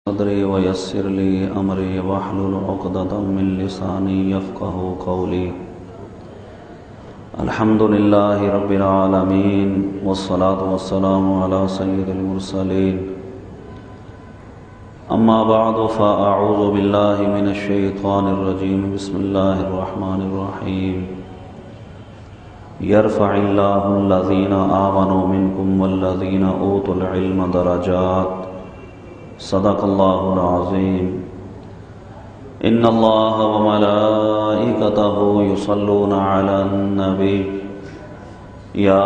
صدري ويسر لي أمري واحلل عقدة من لساني يفقهوا قولي. الحمد لله رب العالمين والصلاة والسلام على سيد المرسلين. أما بعد فأعوذ بالله من الشيطان الرجيم. بسم الله الرحمن الرحيم. يرفع الله الذين آمنوا منكم والذين أوتوا العلم درجات. صدق الله العظيم. إن الله وملائكته يصلون على النبي يا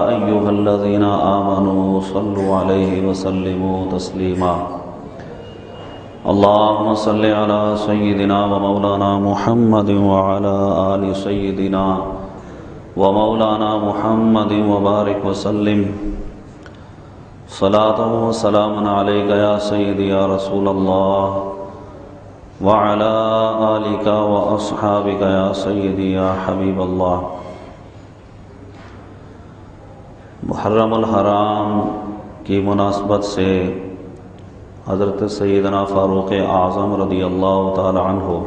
أيها الذين آمنوا صلوا عليه وسلموا تسليما. اللهم صل على سيدنا ومولانا محمد وعلى آل سيدنا ومولانا محمد وبارك وسلم. صلاة وسلام عليك يا سيدي يا رسول الله وعلى آلك وأصحابك يا سيدي يا حبيب الله. محرم الحرام کی مناسبت سے حضرت سیدنا فاروق اعظم رضی اللہ تعالی عنہ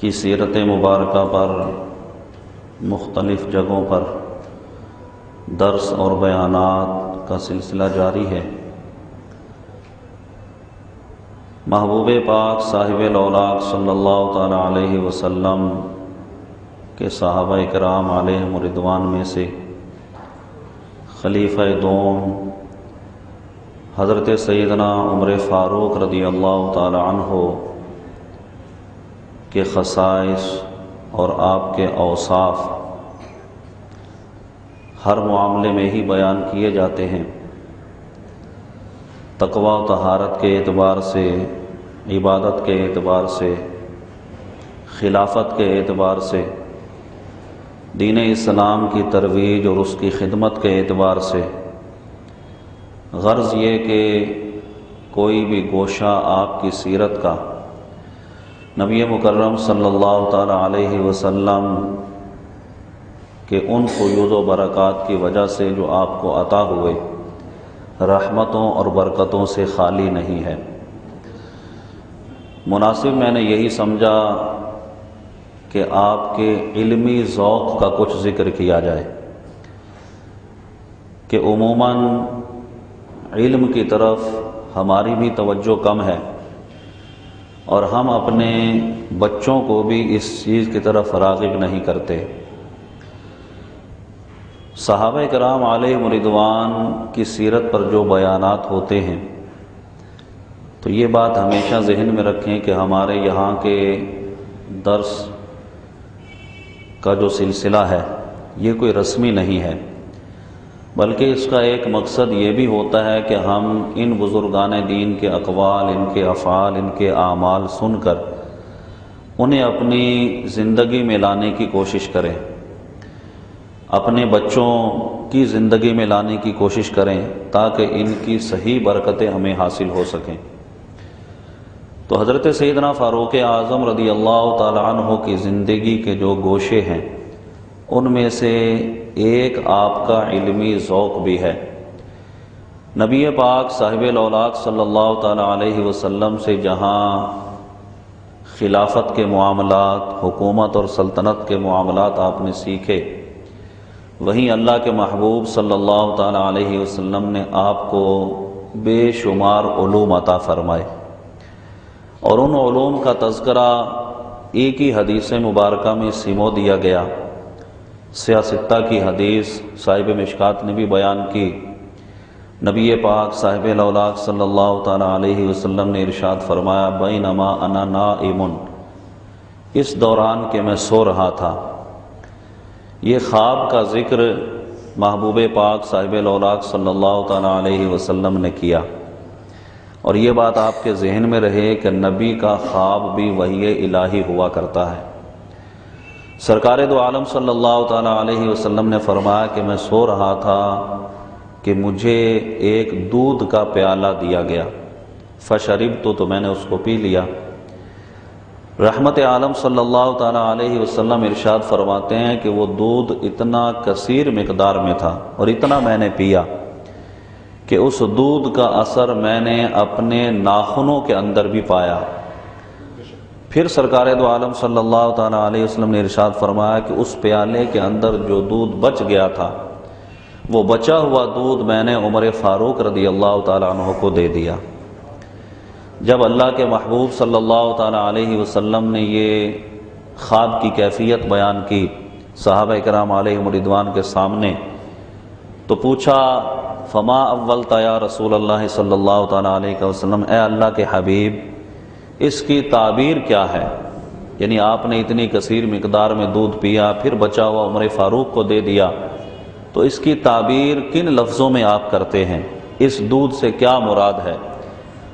کی سیرت مبارکہ پر مختلف جگہوں پر درس اور بیانات کا سلسلہ جاری ہے. محبوب پاک صاحب الاولاق صلی اللہ تعالی علیہ وسلم کے صحابہ کرام علیہم رضوان میں سے خلیفہ دوم حضرت سیدنا عمر فاروق رضی اللہ تعالی عنہ کے خصائص اور آپ کے اوصاف ہر معاملے میں ہی بیان کیے جاتے ہیں. تقوی و طہارت کے اعتبار سے، عبادت کے اعتبار سے، خلافت کے اعتبار سے، دین اسلام کی ترویج اور اس کی خدمت کے اعتبار سے. غرض یہ کہ کوئی بھی گوشہ آپ کی سیرت کا نبی مکرم صلی اللہ تعالی علیہ وسلم کہ ان فیوض و برکات کی وجہ سے جو آپ کو عطا ہوئے رحمتوں اور برکتوں سے خالی نہیں ہے. مناسب میں نے یہی سمجھا کہ آپ کے علمی ذوق کا کچھ ذکر کیا جائے کہ عموماً علم کی طرف ہماری بھی توجہ کم ہے اور ہم اپنے بچوں کو بھی اس چیز کی طرف راغب نہیں کرتے. صحابہ کرام علیہم رضوان کی سیرت پر جو بیانات ہوتے ہیں تو یہ بات ہمیشہ ذہن میں رکھیں کہ ہمارے یہاں کے درس کا جو سلسلہ ہے یہ کوئی رسمی نہیں ہے، بلکہ اس کا ایک مقصد یہ بھی ہوتا ہے کہ ہم ان بزرگان دین کے اقوال، ان کے افعال، ان کے اعمال سن کر انہیں اپنی زندگی میں لانے کی کوشش کریں، اپنے بچوں کی زندگی میں لانے کی کوشش کریں تاکہ ان کی صحیح برکتیں ہمیں حاصل ہو سکیں. تو حضرت سیدنا فاروق اعظم رضی اللہ تعالی عنہ کی زندگی کے جو گوشے ہیں ان میں سے ایک آپ کا علمی ذوق بھی ہے. نبی پاک صاحب الاولاق صلی اللہ تعالی علیہ وسلم سے جہاں خلافت کے معاملات، حکومت اور سلطنت کے معاملات آپ نے سیکھے، وہیں اللہ کے محبوب صلی اللہ تعالی علیہ وسلم نے آپ کو بے شمار علوم عطا فرمائے اور ان علوم کا تذکرہ ایک ہی حدیث مبارکہ میں سمو دیا گیا. سیاستہ کی حدیث صاحب مشکات نے بھی بیان کی. نبی پاک صاحب الاولاق صلی اللہ تعالی علیہ وسلم نے ارشاد فرمایا بینما انا نائم، اس دوران کہ میں سو رہا تھا. یہ خواب کا ذکر محبوب پاک صاحب الاولاق صلی اللہ تعالی علیہ وسلم نے کیا اور یہ بات آپ کے ذہن میں رہے کہ نبی کا خواب بھی وحی الہی ہوا کرتا ہے. سرکار دو عالم صلی اللہ تعالی علیہ وسلم نے فرمایا کہ میں سو رہا تھا کہ مجھے ایک دودھ کا پیالہ دیا گیا، فشربت تو میں نے اس کو پی لیا. رحمت عالم صلی اللہ تعالی علیہ وسلم ارشاد فرماتے ہیں کہ وہ دودھ اتنا کثیر مقدار میں تھا اور اتنا میں نے پیا کہ اس دودھ کا اثر میں نے اپنے ناخنوں کے اندر بھی پایا۔ پھر سرکار دو عالم صلی اللہ تعالیٰ علیہ وسلم نے ارشاد فرمایا کہ اس پیالے کے اندر جو دودھ بچ گیا تھا، وہ بچا ہوا دودھ میں نے عمر فاروق رضی اللہ تعالیٰ عنہ کو دے دیا۔ جب اللہ کے محبوب صلی اللہ تعالیٰ علیہ وسلم نے یہ خواب کی کیفیت بیان کی صحابہ کرام علیہم رضوان کے سامنے، تو پوچھا فما اولت یا رسول اللہ صلی اللہ تعالیٰ علیہ وسلم، اے اللہ کے حبیب اس کی تعبیر کیا ہے؟ یعنی آپ نے اتنی کثیر مقدار میں دودھ پیا، پھر بچا ہوا عمر فاروق کو دے دیا، تو اس کی تعبیر کن لفظوں میں آپ کرتے ہیں؟ اس دودھ سے کیا مراد ہے؟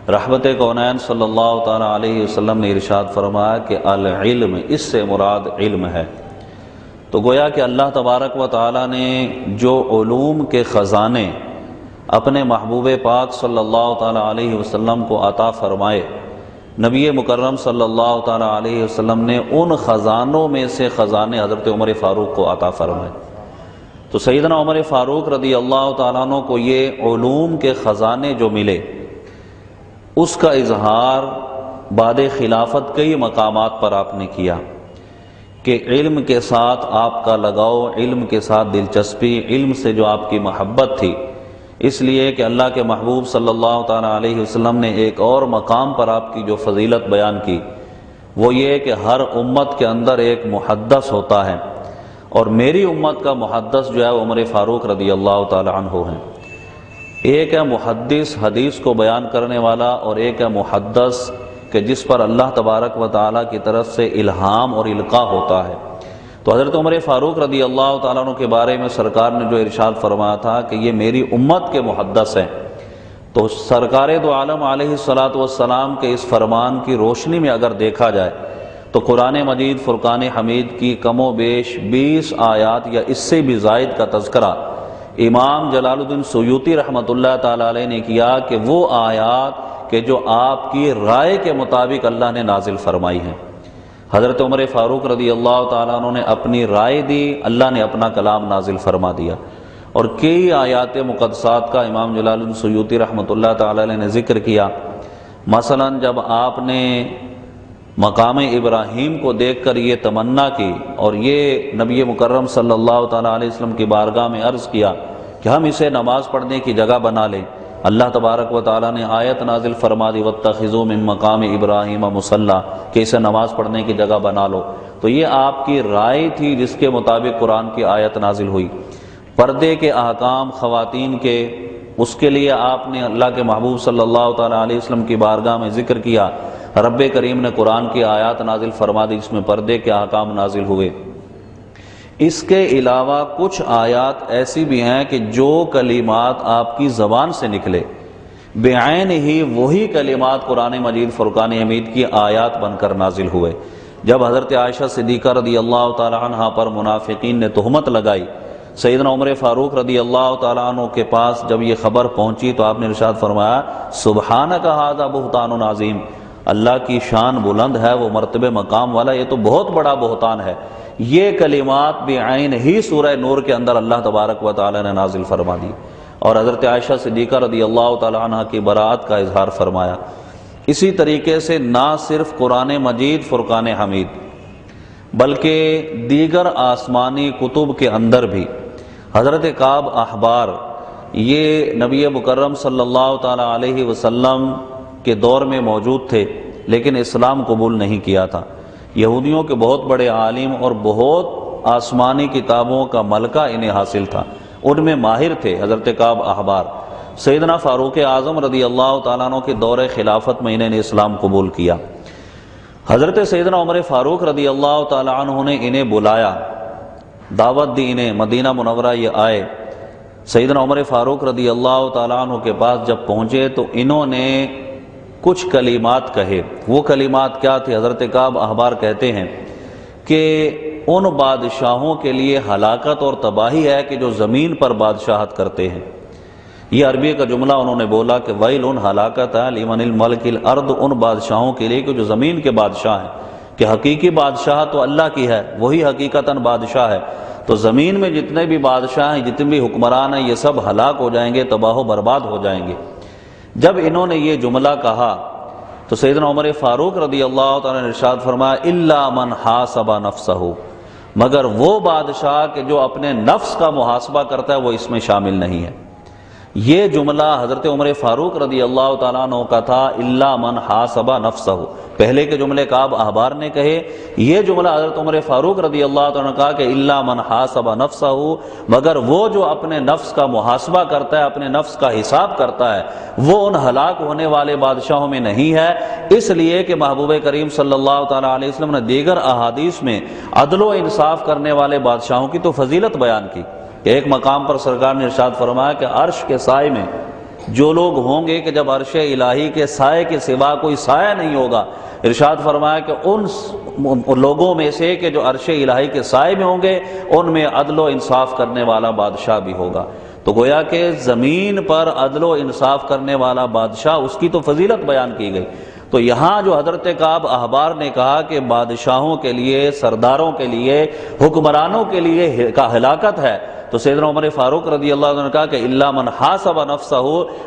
رحمت کونین صلی اللہ تعالیٰ علیہ وسلم نے ارشاد فرمایا کہ العلم، اس سے مراد علم ہے۔ تو گویا کہ اللہ تبارک و تعالیٰ نے جو علوم کے خزانے اپنے محبوب پاک صلی اللہ تعالیٰ علیہ وسلم کو عطا فرمائے، نبی مکرم صلی اللہ تعالیٰ علیہ وسلم نے ان خزانوں میں سے خزانے حضرت عمر فاروق کو عطا فرمائے۔ تو سیدنا عمر فاروق رضی اللہ تعالیٰ عنہ کو یہ علوم کے خزانے جو ملے، اس کا اظہار بعد خلافت کئی مقامات پر آپ نے کیا کہ علم کے ساتھ آپ کا لگاؤ، علم کے ساتھ دلچسپی، علم سے جو آپ کی محبت تھی، اس لیے کہ اللہ کے محبوب صلی اللہ تعالیٰ علیہ وسلم نے ایک اور مقام پر آپ کی جو فضیلت بیان کی، وہ یہ کہ ہر امت کے اندر ایک محدث ہوتا ہے، اور میری امت کا محدث جو ہے وہ عمر فاروق رضی اللہ تعالیٰ عنہ ہیں۔ ایک ہے محدث حدیث کو بیان کرنے والا، اور ایک ہے محدث کہ جس پر اللہ تبارک و تعالیٰ کی طرف سے الہام اور القاء ہوتا ہے۔ تو حضرت عمر فاروق رضی اللہ تعالیٰ عنہ کے بارے میں سرکار نے جو ارشاد فرمایا تھا کہ یہ میری امت کے محدث ہیں، تو سرکار دو عالم علیہ الصلاۃ والسلام کے اس فرمان کی روشنی میں اگر دیکھا جائے تو قرآن مجید فرقان حمید کی کم و بیش 20 آیات یا اس سے بھی زائد کا تذکرہ امام جلال الدین سیوطی رحمۃ اللہ تعالیٰ علیہ نے کیا کہ وہ آیات کہ جو آپ کی رائے کے مطابق اللہ نے نازل فرمائی ہیں۔ حضرت عمر فاروق رضی اللہ تعالیٰ عنہ نے اپنی رائے دی، اللہ نے اپنا کلام نازل فرما دیا، اور کئی آیات مقدسات کا امام جلال الدین سیوطی رحمۃ اللہ تعالیٰ علیہ نے ذکر کیا۔ مثلا جب آپ نے مقام ابراہیم کو دیکھ کر یہ تمنا کی اور یہ نبی مکرم صلی اللہ تعالیٰ علیہ وسلم کی بارگاہ میں عرض کیا کہ ہم اسے نماز پڑھنے کی جگہ بنا لیں، اللہ تبارک و تعالیٰ نے آیت نازل فرما دی وَاتَّخِذُوا مِن مقام ابراہیم مصلی، کہ اسے نماز پڑھنے کی جگہ بنا لو۔ تو یہ آپ کی رائے تھی جس کے مطابق قرآن کی آیت نازل ہوئی۔ پردے کے احکام خواتین کے، اس کے لیے آپ نے اللہ کے محبوب صلی اللہ تعالیٰ علیہ وسلم کی بارگاہ میں ذکر کیا، رب کریم نے قرآن کی آیات نازل فرما دی جس میں پردے کے احکام نازل ہوئے۔ اس کے علاوہ کچھ آیات ایسی بھی ہیں کہ جو کلمات آپ کی زبان سے نکلے بعین ہی وہی کلمات قرآن مجید فرقان حمید کی آیات بن کر نازل ہوئے۔ جب حضرت عائشہ صدیقہ رضی اللہ تعالی عنہ پر منافقین نے تہمت لگائی، سیدنا عمر فاروق رضی اللہ تعالیٰ عنہ کے پاس جب یہ خبر پہنچی تو آپ نے ارشاد فرمایا سبحانک ھذا بہتان عظیم، اللہ کی شان بلند ہے، وہ مرتبہ مقام والا، یہ تو بہت بڑا بہتان ہے۔ یہ کلمات بعین ہی سورہ نور کے اندر اللہ تبارک و تعالی نے نازل فرما دی اور حضرت عائشہ صدیقہ رضی اللہ تعالی عنہ کی برات کا اظہار فرمایا۔ اسی طریقے سے نہ صرف قرآن مجید فرقان حمید بلکہ دیگر آسمانی کتب کے اندر بھی حضرت کعب احبار یہ نبی مکرم صلی اللہ تعالی علیہ وسلم کے دور میں موجود تھے لیکن اسلام قبول نہیں کیا تھا۔ یہودیوں کے بہت بڑے عالم اور بہت آسمانی کتابوں کا ملکہ انہیں حاصل تھا، ان میں ماہر تھے حضرت کعب احبار۔ سیدنا فاروق اعظم رضی اللہ تعالیٰ عنہ کے دور خلافت میں انہیں نے اسلام قبول کیا۔ حضرت سیدنا عمر فاروق رضی اللہ تعالیٰ عنہ نے انہیں بلایا، دعوت دی انہیں، مدینہ منورہ یہ آئے۔ سیدنا عمر فاروق رضی اللہ تعالیٰ عنہ کے پاس جب پہنچے تو انہوں نے کچھ کلمات کہے۔ وہ کلمات کیا تھے؟ حضرت کعب احبار کہتے ہیں کہ ان بادشاہوں کے لیے ہلاکت اور تباہی ہے کہ جو زمین پر بادشاہت کرتے ہیں۔ یہ عربی کا جملہ انہوں نے بولا کہ ویل ہلاکت ہے لمن الملک الارض، ان بادشاہوں کے لیے کہ جو زمین کے بادشاہ ہیں، کہ حقیقی بادشاہ تو اللہ کی ہے، وہی حقیقتاً بادشاہ ہے، تو زمین میں جتنے بھی بادشاہ ہیں، جتنے بھی حکمران ہیں، یہ سب ہلاک ہو جائیں گے، تباہ و برباد ہو جائیں گے۔ جب انہوں نے یہ جملہ کہا تو سیدنا عمر فاروق رضی اللہ تعالیٰ نے ارشاد فرمایا الا من حاسب نفسہ، مگر وہ بادشاہ کہ جو اپنے نفس کا محاسبہ کرتا ہے وہ اس میں شامل نہیں ہے۔ یہ جملہ حضرت عمر فاروق رضی اللہ تعالیٰ عنہ کا تھا، الا من حاسب نفسہ۔ پہلے کے جملے کعب احبار نے کہے، یہ جملہ حضرت عمر فاروق رضی اللہ تعالیٰ عنہ کہا کہ الا من حاسب نفسہ، مگر وہ جو اپنے نفس کا محاسبہ کرتا ہے، اپنے نفس کا حساب کرتا ہے، وہ ان ہلاک ہونے والے بادشاہوں میں نہیں ہے۔ اس لیے کہ محبوب کریم صلی اللہ تعالیٰ علیہ وسلم نے دیگر احادیث میں عدل و انصاف کرنے والے بادشاہوں کی تو فضیلت بیان کی کہ ایک مقام پر سرکار نے ارشاد فرمایا کہ عرش کے سائے میں جو لوگ ہوں گے کہ جب عرش الہی کے سائے کے سوا کوئی سایہ نہیں ہوگا، ارشاد فرمایا کہ ان لوگوں میں سے کہ جو عرش الہی کے سائے میں ہوں گے ان میں عدل و انصاف کرنے والا بادشاہ بھی ہوگا۔ تو گویا کہ زمین پر عدل و انصاف کرنے والا بادشاہ، اس کی تو فضیلت بیان کی گئی۔ تو یہاں جو حضرت کعب احبار نے کہا کہ بادشاہوں کے لیے، سرداروں کے لیے، حکمرانوں کے لیے کا ہلاکت ہے، تو سیدنا عمر فاروق رضی اللہ عنہ نے کہا کہ الا من حاسب نفسہ،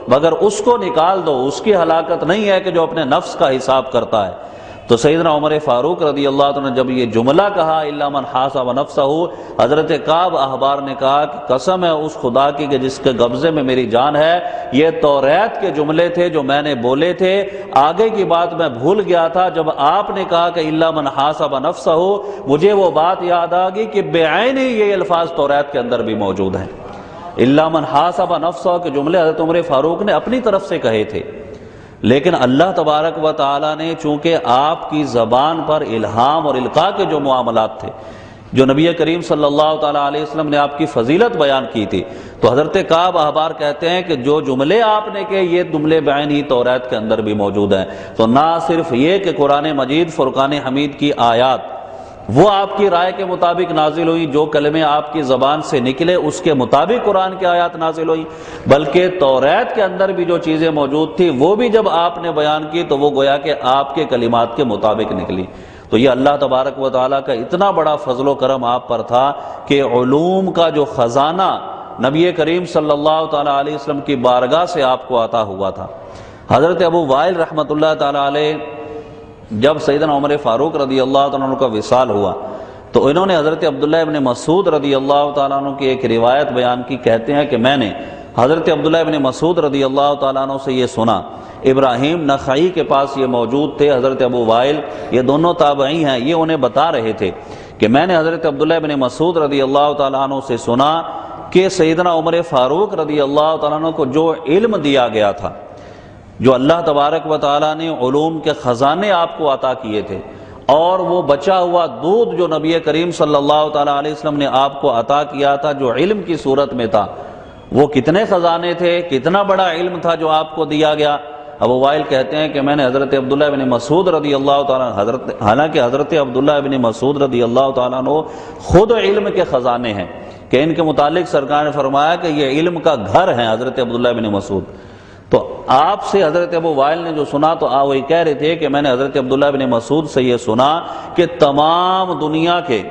مگر اس کو نکال دو، اس کی ہلاکت نہیں ہے کہ جو اپنے نفس کا حساب کرتا ہے۔ تو سیدنا عمر فاروق رضی اللہ عنہ نے جب یہ جملہ کہا الا من حاسب نفسہ، حضرت کعب احبار نے کہا کہ قسم ہے اس خدا کی کہ جس کے قبضے میں میری جان ہے، یہ توریت کے جملے تھے جو میں نے بولے تھے، آگے کی بات میں بھول گیا تھا۔ جب آپ نے کہا کہ الا من حاسب نفسہ، مجھے وہ بات یاد آ گئی کہ بعین یہ الفاظ توریت کے اندر بھی موجود ہیں۔ الا من حاسب نفسہ کے جملے حضرت عمر فاروق نے اپنی طرف سے کہے تھے، لیکن اللہ تبارک و تعالیٰ نے چونکہ آپ کی زبان پر الہام اور القاء کے جو معاملات تھے، جو نبی کریم صلی اللہ تعالیٰ علیہ وسلم نے آپ کی فضیلت بیان کی تھی، تو حضرت کعب احبار کہتے ہیں کہ جو جملے آپ نے کہے یہ جملے بعین ہی توریت کے اندر بھی موجود ہیں۔ تو نہ صرف یہ کہ قرآن مجید فرقان حمید کی آیات وہ آپ کی رائے کے مطابق نازل ہوئی، جو کلمے آپ کی زبان سے نکلے اس کے مطابق قرآن کی آیات نازل ہوئی، بلکہ توریت کے اندر بھی جو چیزیں موجود تھی وہ بھی جب آپ نے بیان کی تو وہ گویا کہ آپ کے کلمات کے مطابق نکلی۔ تو یہ اللہ تبارک و تعالیٰ کا اتنا بڑا فضل و کرم آپ پر تھا کہ علوم کا جو خزانہ نبی کریم صلی اللہ تعالیٰ علیہ وسلم کی بارگاہ سے آپ کو عطا ہوا تھا۔ حضرت ابو وائل رحمۃ اللہ تعالیٰ علیہ جب سیدنا عمر فاروق رضی اللہ تعالیٰ عنہ کا وصال ہوا تو انہوں نے حضرت عبداللہ ابن مسعود رضی اللہ تعالیٰ عنہ کی ایک روایت بیان کی، کہتے ہیں کہ میں نے حضرت عبداللہ ابن مسعود رضی اللہ تعالیٰ عنہ سے یہ سنا، ابراہیم نخعی کے پاس یہ موجود تھے، حضرت ابو وائل یہ دونوں تابعی ہیں، یہ انہیں بتا رہے تھے کہ میں نے حضرت عبداللہ ابن مسعود رضی اللہ تعالیٰ عنہ سے سنا کہ سیدنا عمر فاروق رضی اللہ تعالیٰ عنہ کو جو علم دیا گیا تھا، جو اللہ تبارک و تعالیٰ نے علوم کے خزانے آپ کو عطا کیے تھے، اور وہ بچا ہوا دودھ جو نبی کریم صلی اللہ تعالیٰ علیہ وسلم نے آپ کو عطا کیا تھا جو علم کی صورت میں تھا، وہ کتنے خزانے تھے، کتنا بڑا علم تھا جو آپ کو دیا گیا۔ ابو وائل کہتے ہیں کہ میں نے حضرت عبداللہ ابن مسعود رضی اللہ تعالیٰ حالانکہ حضرت عبداللہ ابن مسعود رضی اللہ تعالیٰ عنہ خود علم کے خزانے ہیں، کہ ان کے متعلق سرکار نے فرمایا کہ یہ علم کا گھر ہیں حضرت عبداللہ ابن مسعود۔ تو آپ سے حضرت ابو وائل نے جو سنا تو وہی کہہ رہے تھے کہ میں نے حضرت عبداللہ ابن مسعود سے یہ سنا کہ تمام دنیا کے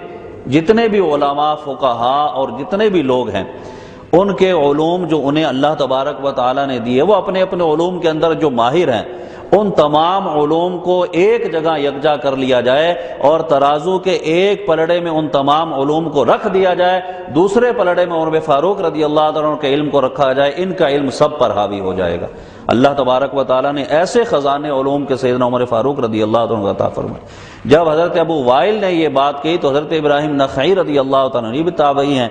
جتنے بھی علماء، فقہا اور جتنے بھی لوگ ہیں، ان کے علوم جو انہیں اللہ تبارک و تعالیٰ نے دیے، وہ اپنے اپنے علوم کے اندر جو ماہر ہیں، ان تمام علوم کو ایک جگہ یکجا کر لیا جائے اور ترازو کے ایک پلڑے میں ان تمام علوم کو رکھ دیا جائے، دوسرے پلڑے میں عمر فاروق رضی اللہ عنہ کے علم کو رکھا جائے، ان کا علم سب پر حاوی ہو جائے گا۔ اللہ تبارک و تعالیٰ نے ایسے خزانے علوم کے سیدنا عمر فاروق رضی اللہ عنہ عطا فرمائے۔ جب حضرت ابو وائل نے یہ بات کی تو حضرت ابراہیم نخعی رضی اللہ عنہ یہ بھی تابعی ہیں،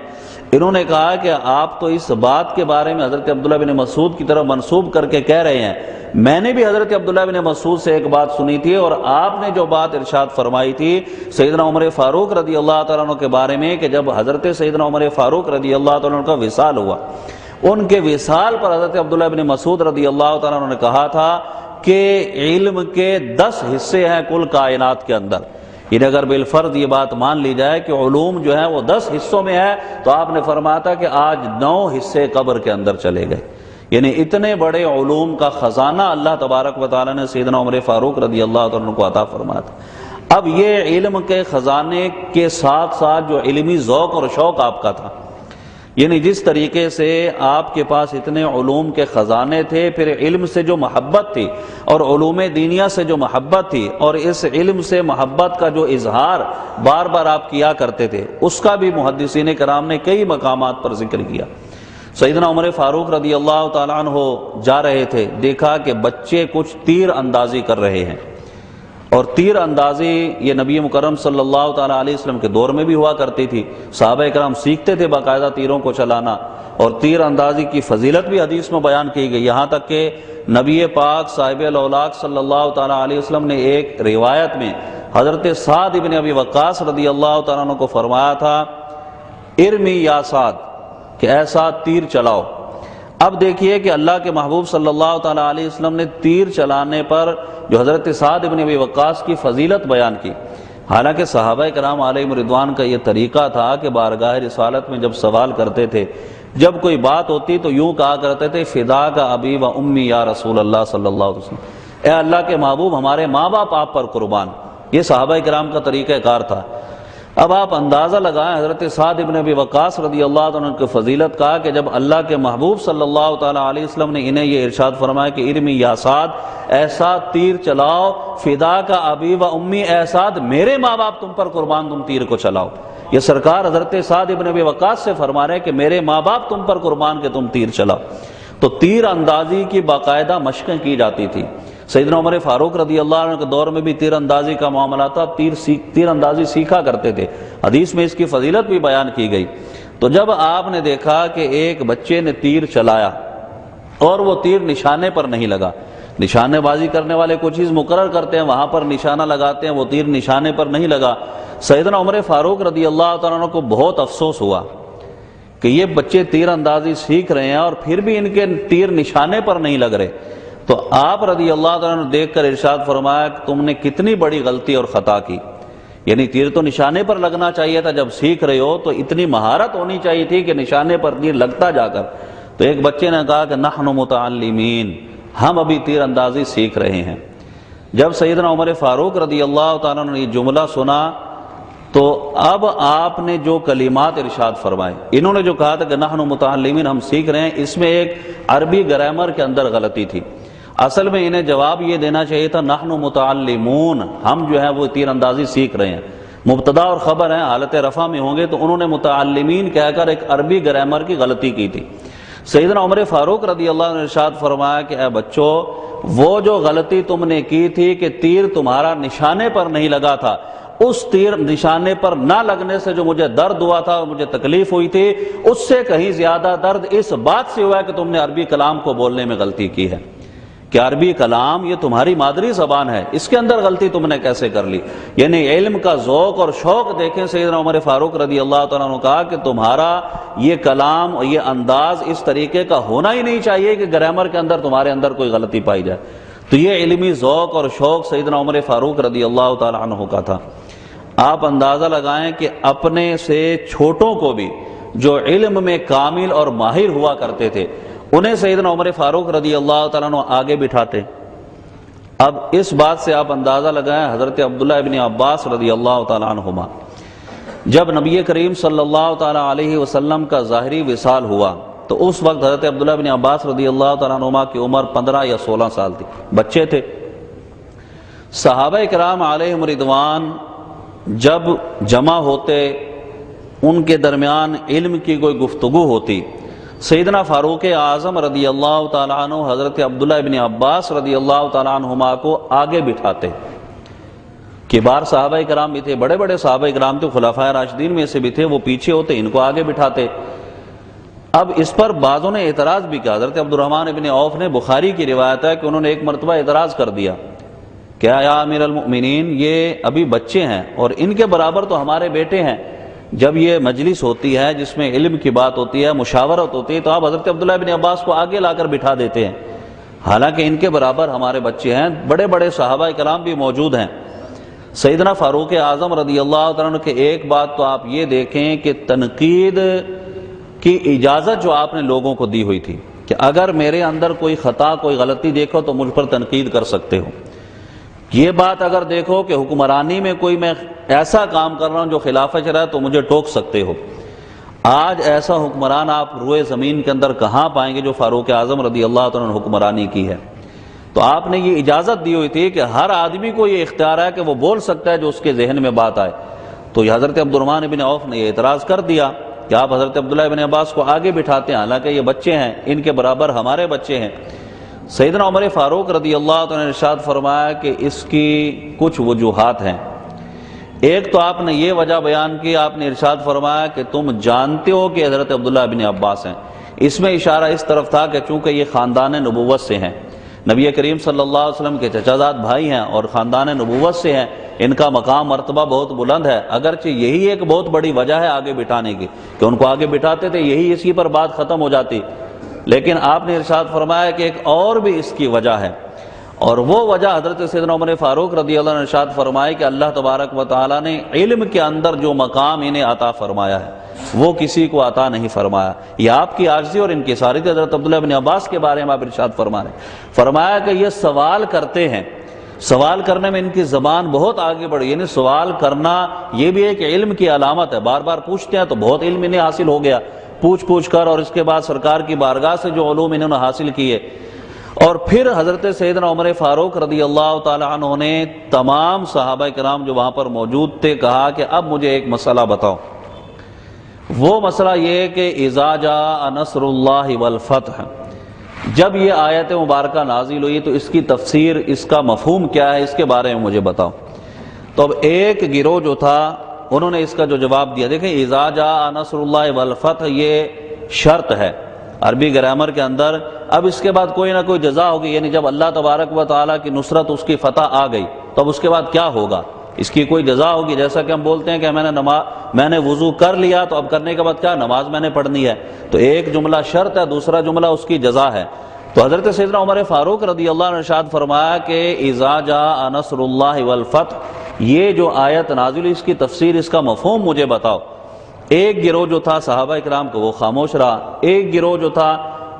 انہوں نے کہا کہ آپ تو اس بات کے بارے میں حضرت عبداللہ بن مسعود کی طرف منسوب کر کے کہہ رہے ہیں، میں نے بھی حضرت عبداللہ بن مسعود سے ایک بات سنی تھی، اور آپ نے جو بات ارشاد فرمائی تھی سیدنا عمر فاروق رضی اللہ تعالیٰ عنہ کے بارے میں کہ جب حضرت سیدنا عمر فاروق رضی اللہ تعالیٰ عنہ کا وصال ہوا، ان کے وصال پر حضرت عبداللہ بن مسعود رضی اللہ تعالیٰ عنہ نے کہا تھا کہ علم کے 10 حصے ہیں کل کائنات کے اندر، یعنی اگر بالفرض یہ بات مان لی جائے کہ علوم جو ہے وہ 10 حصوں میں ہے، تو آپ نے فرمایا تھا کہ آج 9 حصے قبر کے اندر چلے گئے، یعنی اتنے بڑے علوم کا خزانہ اللہ تبارک و تعالیٰ نے سیدنا عمر فاروق رضی اللہ عنہ کو عطا فرمایا تھا۔ اب یہ علم کے خزانے کے ساتھ ساتھ جو علمی ذوق اور شوق آپ کا تھا، یعنی جس طریقے سے آپ کے پاس اتنے علوم کے خزانے تھے، پھر علم سے جو محبت تھی اور علوم دینیہ سے جو محبت تھی، اور اس علم سے محبت کا جو اظہار بار بار آپ کیا کرتے تھے، اس کا بھی محدثین کرام نے کئی مقامات پر ذکر کیا۔ سیدنا عمر فاروق رضی اللہ تعالیٰ عنہ جا رہے تھے، دیکھا کہ بچے کچھ تیر اندازی کر رہے ہیں، اور تیر اندازی یہ نبی مکرم صلی اللہ تعالیٰ علیہ وسلم کے دور میں بھی ہوا کرتی تھی، صحابہ کرام سیکھتے تھے باقاعدہ تیروں کو چلانا، اور تیر اندازی کی فضیلت بھی حدیث میں بیان کی گئی، یہاں تک کہ نبی پاک صاحب الاولاق صلی اللہ تعالیٰ علیہ وسلم نے ایک روایت میں حضرت سعد ابن ابی وقاص رضی اللہ تعالیٰ عنہ کو فرمایا تھا، ارمی یا سعد، کہ اے سعد تیر چلاؤ۔ اب دیکھیے کہ اللہ کے محبوب صلی اللہ تعالیٰ علیہ وسلم نے تیر چلانے پر جو حضرت سعد ابن ابی وقاص کی فضیلت بیان کی، حالانکہ صحابہ کرام علیہم رضوان کا یہ طریقہ تھا کہ بارگاہ رسالت میں جب سوال کرتے تھے، جب کوئی بات ہوتی تو یوں کہا کرتے تھے، فدا کا ابی و امی یا رسول اللہ صلی اللہ علیہ وسلم، اے اللہ کے محبوب ہمارے ماں باپ آپ پر قربان۔ یہ صحابہ کرام کا طریقہ کار تھا۔ اب آپ اندازہ لگائیں حضرت سعد ابن ابی وقاص رضی اللہ عنہ کی فضیلت کا، کہ جب اللہ کے محبوب صلی اللہ تعالیٰ علیہ وسلم نے انہیں یہ ارشاد فرمایا کہ ارمی یا سعد، اے سعد تیر چلاؤ، فدا کا ابی و امی، اے سعد میرے ماں باپ تم پر قربان، تم تیر کو چلاؤ۔ یہ سرکار حضرت سعد ابن ابی وقاص سے فرما رہے ہیں کہ میرے ماں باپ تم پر قربان کہ تم تیر چلاؤ۔ تو تیر اندازی کی باقاعدہ مشقیں کی جاتی تھی۔ سیدنا عمر فاروق رضی اللہ عنہ کے دور میں بھی تیر اندازی کا معاملہ تھا، تیر اندازی سیکھا کرتے تھے، حدیث میں اس کی فضیلت بھی بیان کی گئی۔ تو جب آپ نے دیکھا کہ ایک بچے نے تیر چلایا اور وہ تیر نشانے پر نہیں لگا، نشانے بازی کرنے والے کوئی چیز مقرر کرتے ہیں، وہاں پر نشانہ لگاتے ہیں، وہ تیر نشانے پر نہیں لگا، سیدنا عمر فاروق رضی اللہ تعالیٰ عنہ کو بہت افسوس ہوا کہ یہ بچے تیر اندازی سیکھ رہے ہیں اور پھر بھی ان کے تیر نشانے پر نہیں لگ رہے۔ تو آپ رضی اللہ تعالیٰ نے دیکھ کر ارشاد فرمایا کہ تم نے کتنی بڑی غلطی اور خطا کی، یعنی تیر تو نشانے پر لگنا چاہیے تھا، جب سیکھ رہے ہو تو اتنی مہارت ہونی چاہیے تھی کہ نشانے پر تیر لگتا جا کر۔ تو ایک بچے نے کہا کہ نحن متعلمین، ہم ابھی تیر اندازی سیکھ رہے ہیں۔ جب سیدنا عمر فاروق رضی اللہ تعالیٰ نے یہ جملہ سنا تو اب آپ نے جو کلمات ارشاد فرمائے، انہوں نے جو کہا تھا کہ نحن متعلمین، ہم سیکھ رہے ہیں، اس میں ایک عربی گرامر کے اندر غلطی تھی۔ اصل میں انہیں جواب یہ دینا چاہیے تھا نحن متعلمون، ہم جو ہے وہ تیر اندازی سیکھ رہے ہیں، مبتدا اور خبر ہیں، حالت رفع میں ہوں گے، تو انہوں نے متعلمین کہہ کر ایک عربی گرامر کی غلطی کی تھی۔ سیدنا عمر فاروق رضی اللہ عنہ نے ارشاد فرمایا کہ اے بچو، وہ جو غلطی تم نے کی تھی کہ تیر تمہارا نشانے پر نہیں لگا تھا، اس تیر نشانے پر نہ لگنے سے جو مجھے درد ہوا تھا اور مجھے تکلیف ہوئی تھی، اس سے کہیں زیادہ درد اس بات سے ہوا ہے کہ تم نے عربی کلام کو بولنے میں غلطی کی ہے، کہ عربی کلام یہ تمہاری مادری زبان ہے، اس کے اندر غلطی تم نے کیسے کر لی۔ یعنی علم کا ذوق اور شوق دیکھیں سیدنا عمر فاروق رضی اللہ تعالیٰ عنہ نے کہا کہ تمہارا یہ کلام اور یہ انداز اس طریقے کا ہونا ہی نہیں چاہیے کہ گرامر کے اندر تمہارے اندر کوئی غلطی پائی جائے۔ تو یہ علمی ذوق اور شوق سیدنا عمر فاروق رضی اللہ تعالیٰ عنہ کا تھا۔ آپ اندازہ لگائیں کہ اپنے سے چھوٹوں کو بھی جو علم میں کامل اور ماہر ہوا کرتے تھے، انہیں سیدنا عمر فاروق رضی اللہ تعالیٰ عنہ آگے بٹھاتے۔ اب اس بات سے آپ اندازہ لگائیں حضرت عبداللہ ابن عباس رضی اللہ تعالیٰ عنہما، جب نبی کریم صلی اللہ تعالیٰ علیہ وسلم کا ظاہری وصال ہوا تو اس وقت حضرت عبداللہ ابن عباس رضی اللہ تعالیٰ عنہما کی عمر 15 یا 16 سال تھی، بچے تھے۔ صحابہ کرام علیہم رضوان جب جمع ہوتے، ان کے درمیان علم کی کوئی گفتگو ہوتی، سیدنا فاروق اعظم رضی اللہ تعالیٰ عنہ حضرت عبداللہ ابن عباس رضی اللہ تعالیٰ عنہما کو آگے بٹھاتے۔ کبار صحابہ کرام بھی تھے، بڑے بڑے صحابہ کرام تھے، خلفائے راشدین میں سے بھی تھے، وہ پیچھے ہوتے، ان کو آگے بٹھاتے۔ اب اس پر بعضوں نے اعتراض بھی کیا۔ حضرت عبد الرحمن ابن عوف نے، بخاری کی روایت ہے کہ انہوں نے ایک مرتبہ اعتراض کر دیا، کیا یا امیر المؤمنین، یہ ابھی بچے ہیں اور ان کے برابر تو ہمارے بیٹے ہیں، جب یہ مجلس ہوتی ہے جس میں علم کی بات ہوتی ہے، مشاورت ہوتی ہے، تو آپ حضرت عبداللہ ابن عباس کو آگے لا کر بٹھا دیتے ہیں، حالانکہ ان کے برابر ہمارے بچے ہیں، بڑے بڑے صحابہ کرام بھی موجود ہیں۔ سیدنا فاروق اعظم رضی اللہ عنہ کے ایک بات تو آپ یہ دیکھیں کہ تنقید کی اجازت جو آپ نے لوگوں کو دی ہوئی تھی کہ اگر میرے اندر کوئی خطا، کوئی غلطی دیکھو تو مجھ پر تنقید کر سکتے ہو۔ یہ بات اگر دیکھو کہ حکمرانی میں کوئی میں ایسا کام کر رہا ہوں جو خلاف شرع ہے تو مجھے ٹوک سکتے ہو۔ آج ایسا حکمران آپ روئے زمین کے اندر کہاں پائیں گے جو فاروق اعظم رضی اللہ عنہ نے حکمرانی کی ہے؟ تو آپ نے یہ اجازت دی ہوئی تھی کہ ہر آدمی کو یہ اختیار ہے کہ وہ بول سکتا ہے جو اس کے ذہن میں بات آئے۔ تو یہ حضرت عبد الرحمن بن عوف نے یہ اعتراض کر دیا کہ آپ حضرت عبداللہ بن عباس کو آگے بٹھاتے ہیں، حالانکہ یہ بچے ہیں، ان کے برابر ہمارے بچے ہیں۔ سیدنا عمر فاروق رضی اللہ عنہ نے ارشاد فرمایا کہ اس کی کچھ وجوہات ہیں۔ ایک تو آپ نے یہ وجہ بیان کی، آپ نے ارشاد فرمایا کہ تم جانتے ہو کہ حضرت عبداللہ بن عباس ہیں۔ اس میں اشارہ اس طرف تھا کہ چونکہ یہ خاندان نبوت سے ہیں، نبی کریم صلی اللہ علیہ وسلم کے چچا زاد بھائی ہیں اور خاندان نبوت سے ہیں، ان کا مقام مرتبہ بہت بلند ہے۔ اگرچہ یہی ایک بہت بڑی وجہ ہے آگے بٹھانے کی کہ ان کو آگے بٹھاتے تھے، یہی اسی پر بات ختم ہو جاتی، لیکن آپ نے ارشاد فرمایا کہ ایک اور بھی اس کی وجہ ہے، اور وہ وجہ حضرت سیدنا عمر فاروق رضی اللہ عنہ نے ارشاد فرمایا کہ اللہ تبارک و تعالیٰ نے علم کے اندر جو مقام انہیں عطا فرمایا ہے وہ کسی کو عطا نہیں فرمایا۔ یہ آپ کی عاجزی اور انکساری تھی۔ حضرت عبداللہ بن عباس کے بارے میں آپ ارشاد فرمایا کہ یہ سوال کرتے ہیں، سوال کرنے میں ان کی زبان بہت آگے بڑھی، یعنی سوال کرنا یہ بھی ایک علم کی علامت ہے، بار بار پوچھتے ہیں تو بہت علم انہیں حاصل ہو گیا پوچھ کر، اور اس کے بعد سرکار کی بارگاہ سے جو علوم انہوں نے حاصل کیے۔ اور پھر حضرت سیدنا عمر فاروق رضی اللہ تعالی عنہ نے تمام صحابہ کرام جو وہاں پر موجود تھے کہا کہ اب مجھے ایک مسئلہ بتاؤ۔ وہ مسئلہ یہ کہ اذا جاء نصر اللہ والفتح، جب یہ آیت مبارکہ نازل ہوئی تو اس کی تفسیر، اس کا مفہوم کیا ہے، اس کے بارے میں مجھے بتاؤ۔ تو اب ایک گروہ جو تھا انہوں نے اس کا جو جواب دیا، دیکھیں اذا جاء نصر اللہ والفتح یہ شرط ہے عربی گرامر کے اندر، اب اس کے بعد کوئی نہ کوئی جزا ہوگی، یعنی جب اللہ تبارک و تعالیٰ کی نصرت، اس کی فتح آ گئی تو اب اس کے بعد کیا ہوگا، اس کی کوئی جزا ہوگی۔ جیسا کہ ہم بولتے ہیں کہ میں نے وضو کر لیا تو اب کرنے کے بعد کیا، نماز میں نے پڑھنی ہے، تو ایک جملہ شرط ہے، دوسرا جملہ اس کی جزا ہے۔ تو حضرت سیدنا عمر فاروق رضی اللہ عنہ نے ارشاد فرمایا کہ اذا جاء نصر اللہ والفتح، یہ جو آیت نازل اس کی تفسیر، اس کا مفہوم مجھے بتاؤ۔ ایک گروہ جو تھا صحابہ کرام کو وہ خاموش رہا، ایک گروہ جو تھا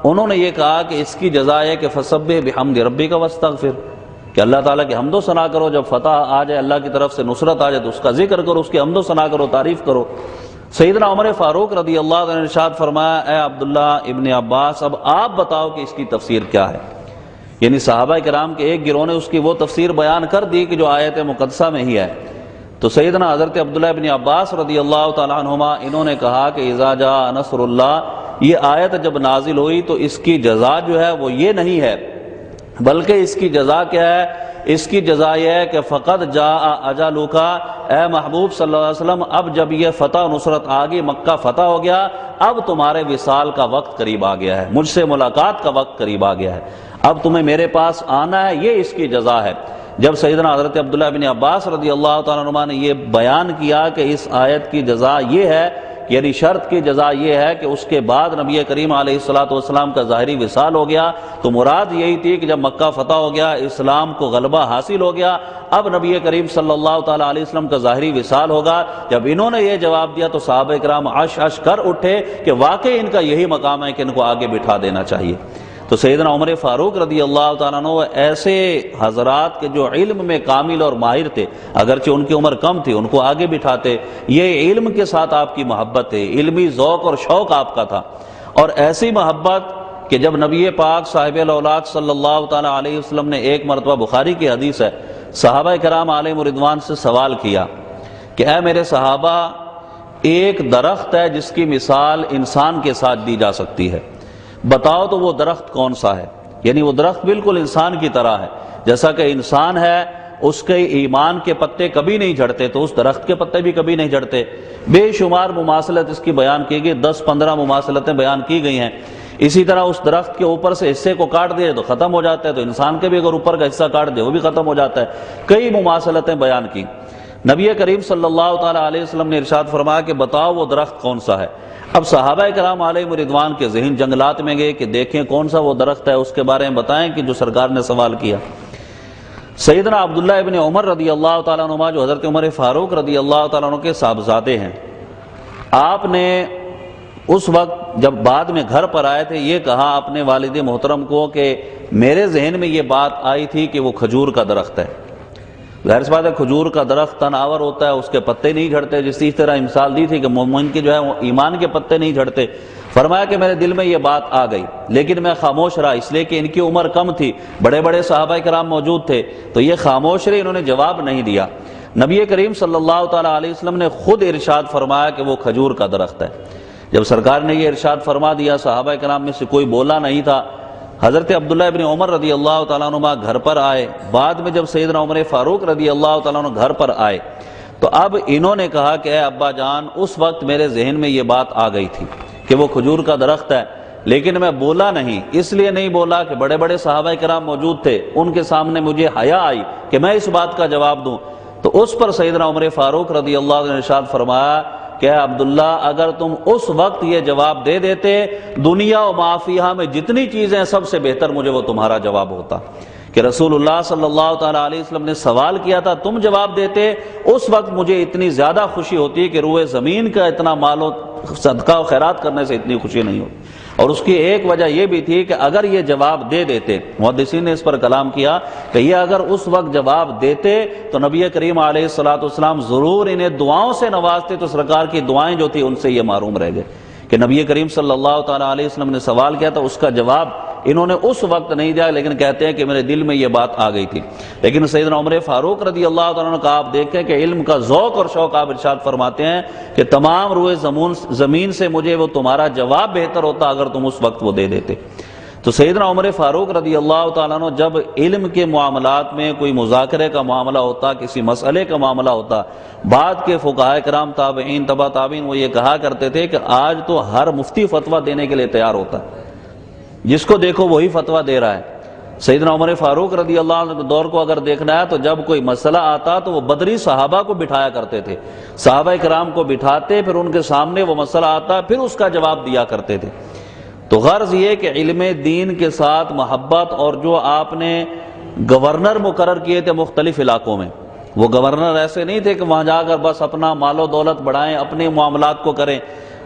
انہوں نے یہ کہا کہ اس کی جزا ہے کہ فسبح بحمد ربک واستغفر، کہ اللہ تعالیٰ کی حمد و ثنا کرو، جب فتح آ جائے، اللہ کی طرف سے نصرت آ جائے تو اس کا ذکر کرو، اس کی حمد و ثنا کرو، تعریف کرو۔ سیدنا عمر فاروق رضی اللہ عنہ نے ارشاد فرمایا اے عبداللہ ابن عباس، اب آپ بتاؤ کہ اس کی تفسیر کیا ہے۔ یعنی صحابہ کرام کے ایک گروہ نے اس کی وہ تفسیر بیان کر دی کہ جو آیت مقدسہ میں ہی ہے۔ تو سیدنا حضرت عبداللہ ابن عباس رضی اللہ تعالیٰ عنہما انہوں نے کہا کہ اذا جاء نصر اللہ، یہ آیت جب نازل ہوئی تو اس کی جزا جو ہے وہ یہ نہیں ہے، بلکہ اس کی جزا کیا ہے، اس کی جزا یہ ہے کہ فقط جاء اجلک، اے محبوب صلی اللہ علیہ وسلم اب جب یہ فتح نصرت آ گئی، مکہ فتح ہو گیا، اب تمہارے وصال کا وقت قریب آ گیا ہے، مجھ سے ملاقات کا وقت قریب آ گیا ہے، اب تمہیں میرے پاس آنا ہے، یہ اس کی جزا ہے۔ جب سیدنا حضرت عبداللہ بن عباس رضی اللہ تعالیٰ عنہ نے یہ بیان کیا کہ اس آیت کی جزا یہ ہے، یعنی شرط کی جزا یہ ہے کہ اس کے بعد نبی کریم علیہ السلام کا ظاہری وصال ہو گیا، تو مراد یہی تھی کہ جب مکہ فتح ہو گیا، اسلام کو غلبہ حاصل ہو گیا، اب نبی کریم صلی اللہ تعالیٰ علیہ وسلم کا ظاہری وصال ہوگا۔ جب انہوں نے یہ جواب دیا تو صحابہ کرام عش عش کر اٹھے کہ واقعی ان کا یہی مقام ہے کہ ان کو آگے بٹھا دینا چاہیے۔ تو سیدنا عمر فاروق رضی اللہ تعالیٰ عنہ ایسے حضرات کے جو علم میں کامل اور ماہر تھے، اگرچہ ان کی عمر کم تھی، ان کو آگے بٹھاتے، یہ علم کے ساتھ آپ کی محبت ہے، علمی ذوق اور شوق آپ کا تھا، اور ایسی محبت کہ جب نبی پاک صاحب الاولاد صلی اللہ تعالیٰ علیہ وسلم نے ایک مرتبہ، بخاری کی حدیث ہے، صحابہ کرام علیہم رضوان سے سوال کیا کہ اے میرے صحابہ، ایک درخت ہے جس کی مثال انسان کے ساتھ دی جا سکتی ہے، بتاؤ تو وہ درخت کون سا ہے؟ یعنی وہ درخت بالکل انسان کی طرح ہے، جیسا کہ انسان ہے، اس کے ایمان کے پتے کبھی نہیں جھڑتے تو اس درخت کے پتے بھی کبھی نہیں جھڑتے۔ بے شمار مماثلت اس کی بیان کی گئی، 10-15 مماثلتیں بیان کی گئی ہیں۔ اسی طرح اس درخت کے اوپر سے حصے کو کاٹ دے تو ختم ہو جاتا ہے، تو انسان کے بھی اگر اوپر کا حصہ کاٹ دے وہ بھی ختم ہو جاتا ہے۔ کئی مماثلتیں بیان کی۔ نبی کریم صلی اللہ تعالیٰ علیہ وسلم نے ارشاد فرمایا کہ بتاؤ وہ درخت کون سا ہے۔ اب صحابہ کرام علیہم رضوان کے ذہن جنگلات میں گئے کہ دیکھیں کون سا وہ درخت ہے، اس کے بارے میں بتائیں کہ جو سرکار نے سوال کیا۔ سیدنا عبداللہ ابن عمر رضی اللہ تعالیٰ عنہ جو حضرت عمر فاروق رضی اللہ تعالیٰ عنہ کے صاحبزادے ہیں، آپ نے اس وقت جب بعد میں گھر پر آئے تھے یہ کہا اپنے والد محترم کو کہ میرے ذہن میں یہ بات آئی تھی کہ وہ کھجور کا درخت ہے، ظاہر سی بات ہے کھجور کا درخت تناور ہوتا ہے، اس کے پتے نہیں جھڑتے، جس طرح مثال دی تھی کہ مومن کے جو ہے وہ ایمان کے پتے نہیں جھڑتے۔ فرمایا کہ میرے دل میں یہ بات آ گئی لیکن میں خاموش رہا، اس لیے کہ ان کی عمر کم تھی، بڑے بڑے صحابہ کرام موجود تھے، تو یہ خاموش رہے، انہوں نے جواب نہیں دیا۔ نبی کریم صلی اللہ تعالیٰ علیہ وسلم نے خود ارشاد فرمایا کہ وہ کھجور کا درخت ہے۔ جب سرکار نے یہ ارشاد فرما دیا، صحابہ کرام میں سے کوئی بولا نہیں تھا۔ حضرت عبداللہ ابن عمر رضی اللہ تعالیٰ عنہ گھر پر آئے، بعد میں جب سیدنا عمر فاروق رضی اللہ تعالیٰ عنہ گھر پر آئے تو اب انہوں نے کہا کہ اے ابا جان، اس وقت میرے ذہن میں یہ بات آ گئی تھی کہ وہ کھجور کا درخت ہے، لیکن میں بولا نہیں، اس لیے نہیں بولا کہ بڑے بڑے صحابہ کرام موجود تھے، ان کے سامنے مجھے حیا آئی کہ میں اس بات کا جواب دوں۔ تو اس پر سیدنا عمر فاروق رضی اللہ عنہ نے ارشاد فرمایا کہ اے عبداللہ، اگر تم اس وقت یہ جواب دے دیتے، دنیا و ما فیہا میں جتنی چیزیں سب سے بہتر مجھے وہ تمہارا جواب ہوتا کہ رسول اللہ صلی اللہ تعالیٰ علیہ وسلم نے سوال کیا تھا، تم جواب دیتے، اس وقت مجھے اتنی زیادہ خوشی ہوتی کہ روئے زمین کا اتنا مال و صدقہ و خیرات کرنے سے اتنی خوشی نہیں ہوتی۔ اور اس کی ایک وجہ یہ بھی تھی کہ اگر یہ جواب دے دیتے، محدثین نے اس پر کلام کیا کہ یہ اگر اس وقت جواب دیتے تو نبی کریم علیہ السلام ضرور انہیں دعاؤں سے نوازتے، تو سرکار کی دعائیں جو تھی ان سے یہ محروم رہ گئے کہ نبی کریم صلی اللہ تعالیٰ علیہ وسلم نے سوال کیا تھا، اس کا جواب انہوں نے اس وقت نہیں دیا، لیکن کہتے ہیں کہ میرے دل میں یہ بات آ گئی تھی۔ لیکن سیدنا عمر فاروق رضی اللہ تعالیٰ عنہ کا آپ دیکھیں کہ علم کا ذوق اور شوق، آپ ارشاد فرماتے ہیں کہ تمام روئے زمین سے مجھے وہ تمہارا جواب بہتر ہوتا اگر تم اس وقت وہ دے دیتے۔ تو سیدنا عمر فاروق رضی اللہ تعالیٰ عنہ جب علم کے معاملات میں کوئی مذاکرے کا معاملہ ہوتا، کسی مسئلے کا معاملہ ہوتا، بعد کے فقہاء کرام، تابعین، تبع تابعین، وہ یہ کہا کرتے تھے کہ آج تو ہر مفتی فتویٰ دینے کے لیے تیار ہوتا ہے، جس کو دیکھو وہی فتویٰ دے رہا ہے۔ سیدنا عمر فاروق رضی اللہ عنہ کے دور کو اگر دیکھنا ہے تو جب کوئی مسئلہ آتا تو وہ بدری صحابہ کو بٹھایا کرتے تھے، صحابہ کرام کو بٹھاتے، پھر ان کے سامنے وہ مسئلہ آتا، پھر اس کا جواب دیا کرتے تھے۔ تو غرض یہ کہ علم دین کے ساتھ محبت، اور جو آپ نے گورنر مقرر کیے تھے مختلف علاقوں میں، وہ گورنر ایسے نہیں تھے کہ وہاں جا کر بس اپنا مال و دولت بڑھائیں، اپنے معاملات کو کریں،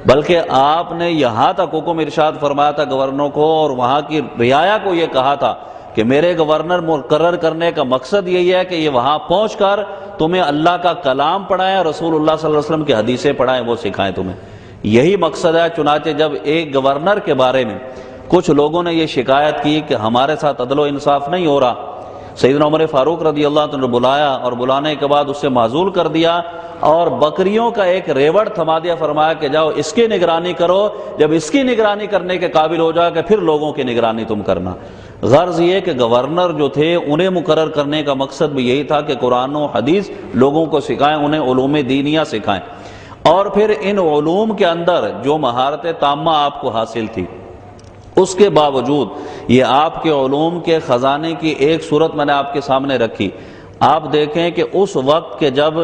بلکہ آپ نے یہاں تک حکم ارشاد فرمایا تھا گورنروں کو اور وہاں کی رعایا کو یہ کہا تھا کہ میرے گورنر مقرر کرنے کا مقصد یہی ہے کہ یہ وہاں پہنچ کر تمہیں اللہ کا کلام پڑھائیں، رسول اللہ صلی اللہ علیہ وسلم کی حدیثیں پڑھائیں، وہ سکھائیں تمہیں، یہی مقصد ہے۔ چنانچہ جب ایک گورنر کے بارے میں کچھ لوگوں نے یہ شکایت کی کہ ہمارے ساتھ عدل و انصاف نہیں ہو رہا، سیدنا عمر فاروق رضی اللہ عنہ نے بلایا اور بلانے کے بعد اس سے معزول کر دیا اور بکریوں کا ایک ریوڑ تھما دیا، فرمایا کہ جاؤ اس کی نگرانی کرو، جب اس کی نگرانی کرنے کے قابل ہو جائے کہ پھر لوگوں کی نگرانی تم کرنا۔ غرض یہ کہ گورنر جو تھے انہیں مقرر کرنے کا مقصد بھی یہی تھا کہ قرآن و حدیث لوگوں کو سکھائیں، انہیں علوم دینیہ سکھائیں، اور پھر ان علوم کے اندر جو مہارت تامہ آپ کو حاصل تھی، اس کے باوجود یہ آپ کے علوم کے خزانے کی ایک صورت میں نے آپ کے سامنے رکھی۔ آپ دیکھیں کہ اس وقت کے جب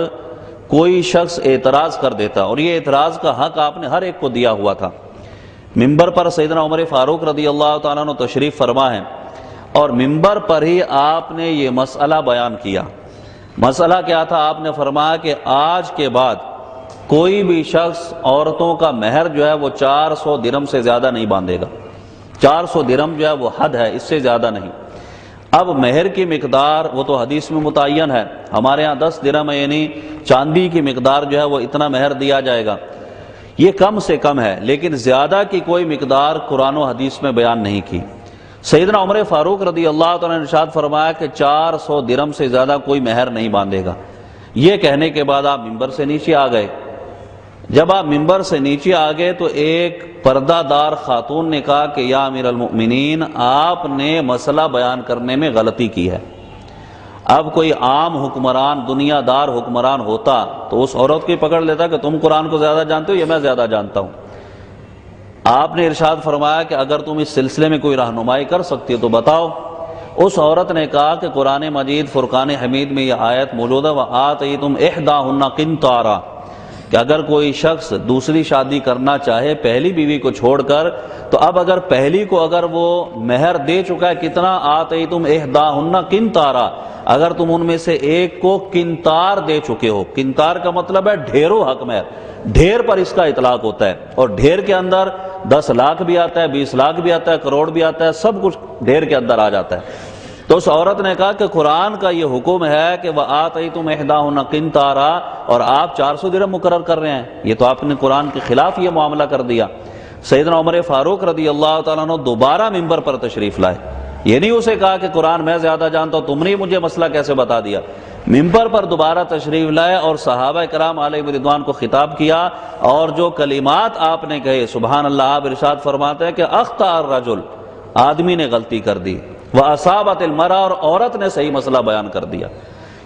کوئی شخص اعتراض کر دیتا، اور یہ اعتراض کا حق آپ نے ہر ایک کو دیا ہوا تھا، ممبر پر سیدنا عمر فاروق رضی اللہ تعالیٰ عنہ تشریف فرما ہے اور ممبر پر ہی آپ نے یہ مسئلہ بیان کیا۔ مسئلہ کیا تھا؟ آپ نے فرمایا کہ آج کے بعد کوئی بھی شخص عورتوں کا مہر جو ہے وہ 400 درہم سے زیادہ نہیں باندھے گا۔ 400 درہم جو ہے وہ حد ہے، اس سے زیادہ نہیں۔ اب مہر کی مقدار وہ تو حدیث میں متعین ہے، ہمارے ہاں 10 درہم ہے، یعنی چاندی کی مقدار جو ہے وہ اتنا مہر دیا جائے گا، یہ کم سے کم ہے، لیکن زیادہ کی کوئی مقدار قرآن و حدیث میں بیان نہیں کی۔ سیدنا عمر فاروق رضی اللہ تعالیٰ نے ارشاد فرمایا کہ 400 درہم سے زیادہ کوئی مہر نہیں باندھے گا۔ یہ کہنے کے بعد آپ ممبر سے نیچے آ گئے۔ جب آپ ممبر سے نیچے آ گئے تو ایک پردہ دار خاتون نے کہا کہ یا امیر المؤمنین، آپ نے مسئلہ بیان کرنے میں غلطی کی ہے۔ اب کوئی عام حکمران، دنیا دار حکمران ہوتا تو اس عورت کو پکڑ لیتا کہ تم قرآن کو زیادہ جانتے ہو یا میں زیادہ جانتا ہوں۔ آپ نے ارشاد فرمایا کہ اگر تم اس سلسلے میں کوئی رہنمائی کر سکتی ہو تو بتاؤ۔ اس عورت نے کہا کہ قرآن مجید فرقان حمید میں یہ آیت موجود ہے وَآتَيْتُمْ إِحْدَاهُنَّ قِنْطَارًا، کہ اگر کوئی شخص دوسری شادی کرنا چاہے پہلی بیوی کو چھوڑ کر، تو اب اگر پہلی کو اگر وہ مہر دے چکا ہے کتنا، آتیتم احداہن قنطارا، اگر تم ان میں سے ایک کو قنطار دے چکے ہو، قنطار کا مطلب ہے ڈھیروں حق مہر، ڈھیر پر اس کا اطلاق ہوتا ہے، اور ڈھیر کے اندر 10 لاکھ بھی آتا ہے، 20 لاکھ بھی آتا ہے، کروڑ بھی آتا ہے، سب کچھ ڈھیر کے اندر آ جاتا ہے۔ تو اس عورت نے کہا کہ قرآن کا یہ حکم ہے کہ وَآتَيْتُمْ إِحْدَاهُنَّ قِنْطَارًا، اور آپ 400 درہم مقرر کر رہے ہیں، یہ تو آپ نے قرآن کے خلاف یہ معاملہ کر دیا۔ سیدنا عمر فاروق رضی اللہ تعالیٰ عنہ دوبارہ ممبر پر تشریف لائے، یہ نہیں اسے کہا کہ قرآن میں زیادہ جانتا ہوں، تم نے مجھے مسئلہ کیسے بتا دیا۔ ممبر پر دوبارہ تشریف لائے اور صحابہ کرام علیہ رضوان کو خطاب کیا، اور جو کلمات آپ نے کہے سبحان اللہ، آپ ارشاد فرماتے ہیں کہ اخطأ الرجل، آدمی نے غلطی کر دی، وَأَصَابَتِ الْمَرْأَةُ، اور عورت نے صحیح مسئلہ بیان کر دیا۔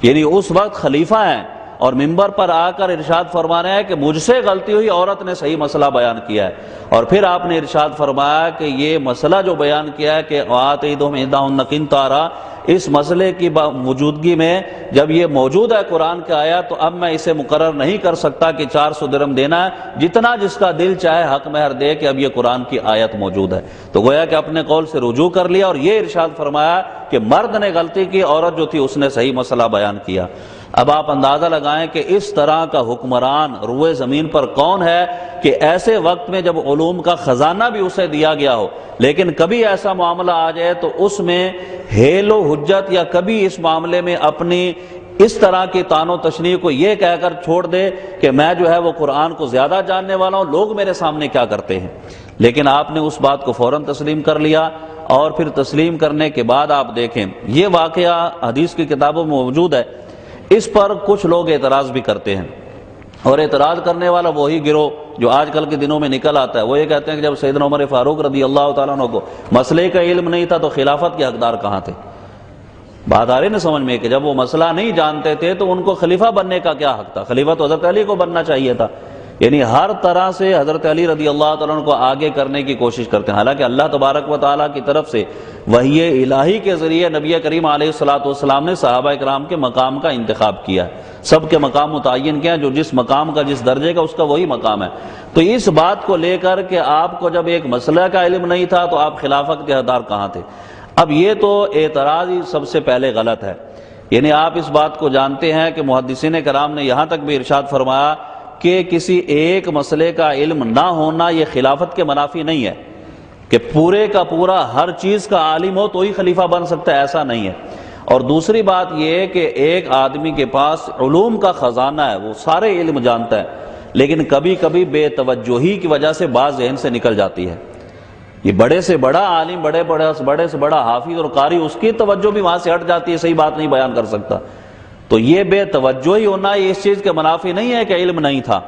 یعنی اس وقت خلیفہ ہیں اور ممبر پر آ کر ارشاد فرمانا ہے کہ مجھ سے غلطی ہوئی، عورت نے صحیح مسئلہ بیان کیا ہے۔ اور پھر آپ نے ارشاد فرمایا کہ یہ مسئلہ جو بیان کیا ہے کہ وَآتَيْتُمْ إِحْدَاهُنَّ قِنْطَارًا، اس مسئلے کی موجودگی میں جب یہ موجود ہے قرآن کا آیت، تو اب میں اسے مقرر نہیں کر سکتا کہ 400 درہم دینا ہے، جتنا جس کا دل چاہے حق مہر دے کہ اب یہ قرآن کی آیت موجود ہے۔ تو گویا کہ اپنے قول سے رجوع کر لیا، اور یہ ارشاد فرمایا کہ مرد نے غلطی کی، عورت جو تھی اس نے صحیح مسئلہ بیان کیا۔ اب آپ اندازہ لگائیں کہ اس طرح کا حکمران روئے زمین پر کون ہے کہ ایسے وقت میں جب علوم کا خزانہ بھی اسے دیا گیا ہو، لیکن کبھی ایسا معاملہ آ جائے تو اس میں حیل و حجت، یا کبھی اس معاملے میں اپنی اس طرح کی طعن و تشنیع کو یہ کہہ کر چھوڑ دے کہ میں جو ہے وہ قرآن کو زیادہ جاننے والا ہوں، لوگ میرے سامنے کیا کرتے ہیں۔ لیکن آپ نے اس بات کو فوراً تسلیم کر لیا، اور پھر تسلیم کرنے کے بعد آپ دیکھیں یہ واقعہ حدیث کی کتابوں میں موجود ہے۔ اس پر کچھ لوگ اعتراض بھی کرتے ہیں، اور اعتراض کرنے والا وہی گروہ جو آج کل کے دنوں میں نکل آتا ہے۔ وہ یہ کہتے ہیں کہ جب سیدنا عمر فاروق رضی اللہ تعالیٰ عنہ کو مسئلے کا علم نہیں تھا تو خلافت کے حقدار کہاں تھے؟ بات آ رہی نا سمجھ میں کہ جب وہ مسئلہ نہیں جانتے تھے تو ان کو خلیفہ بننے کا کیا حق تھا؟ خلیفہ تو حضرت علی کو بننا چاہیے تھا۔ یعنی ہر طرح سے حضرت علی رضی اللہ تعالیٰ عنہ کو آگے کرنے کی کوشش کرتے ہیں، حالانکہ اللہ تبارک و تعالیٰ کی طرف سے وحی الہی کے ذریعے نبی کریم علیہ الصلوۃ نے صحابہ کرام کے مقام کا انتخاب کیا ہے، سب کے مقام متعین کیا ہے، جو جس مقام کا جس درجے کا اس کا وہی مقام ہے۔ تو اس بات کو لے کر کہ آپ کو جب ایک مسئلہ کا علم نہیں تھا تو آپ خلافت کے حقدار کہاں تھے؟ اب یہ تو اعتراض ہی سب سے پہلے غلط ہے۔ یعنی آپ اس بات کو جانتے ہیں کہ محدثین کرام نے یہاں تک بھی ارشاد فرمایا کہ کسی ایک مسئلے کا علم نہ ہونا یہ خلافت کے منافی نہیں ہے، کہ پورے کا پورا ہر چیز کا عالم ہو تو ہی خلیفہ بن سکتا ہے، ایسا نہیں ہے۔ اور دوسری بات یہ کہ ایک آدمی کے پاس علوم کا خزانہ ہے، وہ سارے علم جانتا ہے، لیکن کبھی کبھی بے توجہی کی وجہ سے بات ذہن سے نکل جاتی ہے۔ یہ بڑے سے بڑا عالم، بڑے سے بڑا حافظ اور قاری، اس کی توجہ بھی وہاں سے ہٹ جاتی ہے، صحیح بات نہیں بیان کر سکتا۔ تو یہ بے توجہی ہونا یہ اس چیز کے منافی نہیں ہے کہ علم نہیں تھا۔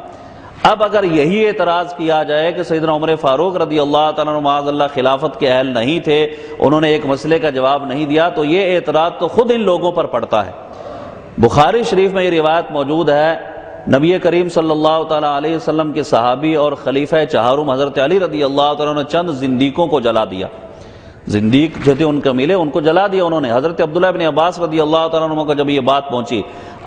اب اگر یہی اعتراض کیا جائے کہ سیدنا عمر فاروق رضی اللہ تعالیٰ عنہ معاذ اللہ خلافت کے اہل نہیں تھے، انہوں نے ایک مسئلے کا جواب نہیں دیا، تو یہ اعتراض تو خود ان لوگوں پر پڑتا ہے۔ بخاری شریف میں یہ روایت موجود ہے، نبی کریم صلی اللہ تعالیٰ علیہ وسلم کے صحابی اور خلیفہ چہارم حضرت علی رضی اللہ تعالیٰ عنہ نے چند زندیقوں کو جلا دیا۔ زندیق جو تھے ان کو ملے، ان کو جلا دیا انہوں نے۔ حضرت عبداللہ بن عباس رضی اللہ تعالیٰ عنہ کو جب یہ بات پہنچی،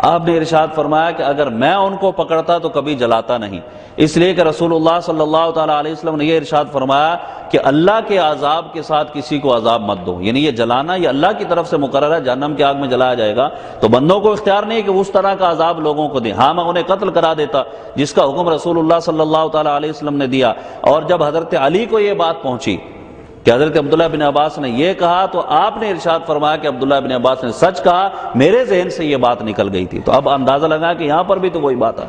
آپ نے ارشاد فرمایا کہ اگر میں ان کو پکڑتا تو کبھی جلاتا نہیں، اس لیے کہ رسول اللہ صلی اللہ تعالیٰ علیہ وسلم نے یہ ارشاد فرمایا کہ اللہ کے عذاب کے ساتھ کسی کو عذاب مت دو، یعنی یہ جلانا یہ اللہ کی طرف سے مقرر ہے، جہنم کی آگ میں جلایا جائے گا، تو بندوں کو اختیار نہیں کہ اس طرح کا عذاب لوگوں کو دیں۔ ہاں میں انہیں قتل کرا دیتا، جس کا حکم رسول اللہ صلی اللہ تعالیٰ علیہ وسلم نے دیا۔ اور جب حضرت علی کو یہ بات پہنچی کہ حضرت عبداللہ بن عباس نے یہ کہا، تو آپ نے ارشاد فرمایا کہ عبداللہ بن عباس نے سچ کہا، میرے ذہن سے یہ بات نکل گئی تھی۔ تو اب اندازہ لگا کہ یہاں پر بھی تو وہی بات ہے،